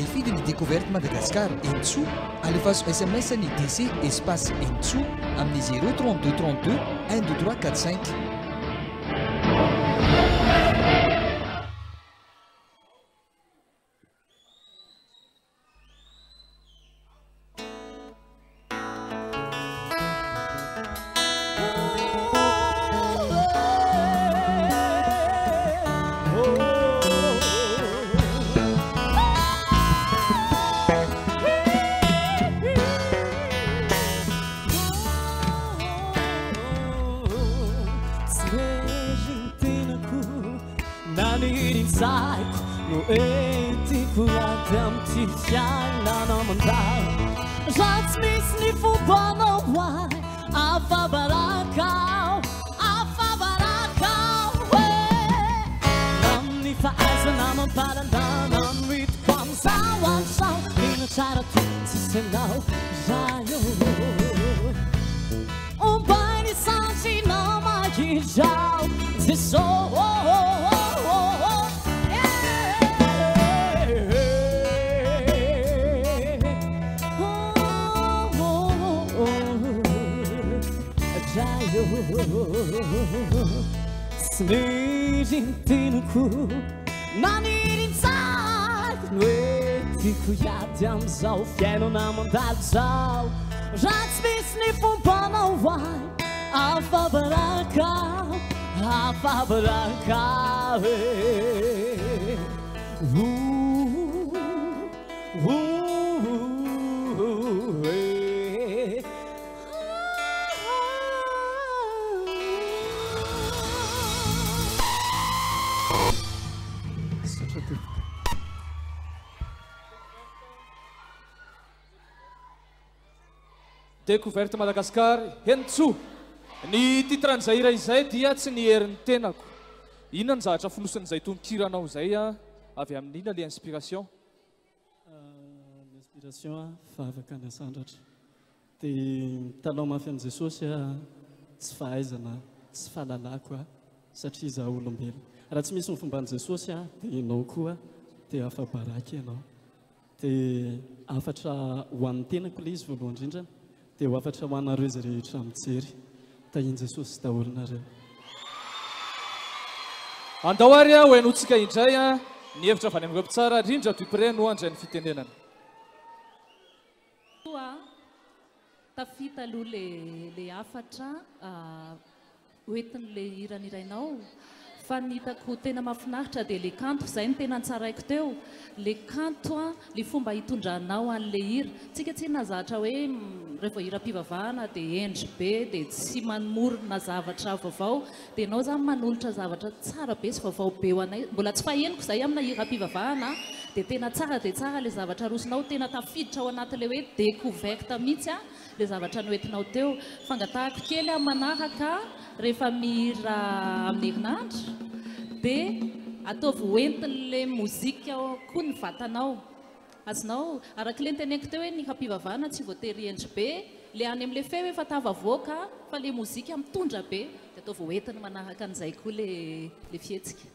fidiny découverte Madagascar Henintsoa alefaso SMS ny DC espace Henintsoa amin'ny 032 32 12345. No etiko aty amty fiainana mandalo Ratsy misy ny fombanao hoay afabarakao Amin'ny fahaizana mampalandana mitoko amizao amizao Ino tsara ty tsisy anao rayo Ombainy santinao magizao Zesao Smirintinoko Nanirintsako Noetiko iady amizao Fiainana mandalo zao Ratsy misy ny fombanao hoay Afabarakao Découverte Madagascar Henintsoa. Ny titran'izay iray izay dia tsy ny herin'ny tenako. Inona ny zavatra fonosin'izay tonokiranao izay avy amin'inona le inspiration? L'inspiration favaka ny asandratra. Dia mitalao mafy amin'i Jesosy tsy fahaizana, tsy fahalalako satria izaho olombelona. Raha tsy misy ny fomban'i Jesosy dia ianao koa dia afabaraky ianao. Dia afatra ho an'ny tenako ilay izy voalohany indrindra. Dia ho afatra ho anareo izy rehetra mijery. Tahian Jesosy daholinareo. Andao ary ho hainotsika indray ny hevitra avy any amin'ny rampitsara rindra Dupré no andray ny fitenenana. Tafita aloha le afatra hoentin'le hirany irainao. Fa ny hitako tena mahafinaritra dia le kanto izay ny tena tsaraiko teo. Le kanto le fomba hitondranao an'le hira. Tsika tsy nazatra hoe rehefa hiram-pivavahana dia endry be dia tsy manomorona zavatra vaovao. Dia ianao zany manolotra zavatra tsara be sy vaovao be ho anay. Mbola tsy fahenoko izay amina hiram-pivavahana dia tena tsara dia tsara le zavatra rosinao tena tafiditra ao anatin'le hoe découverte mihitsy le zavatra noentinao teo. Fangatahako kely manaraka rehefa mihira amin'ny herinandro dia ataovy hoentin'le mozika koa ny vatanao. Azonao arak'ilay nyteneniko teo hoe ny hampivavahana tsy voatery endry be le any amin'le feo efa tavavoaka fa le mozika mitondra be dia ataovy hoentiny manaraka an'izay koa le fihetsika.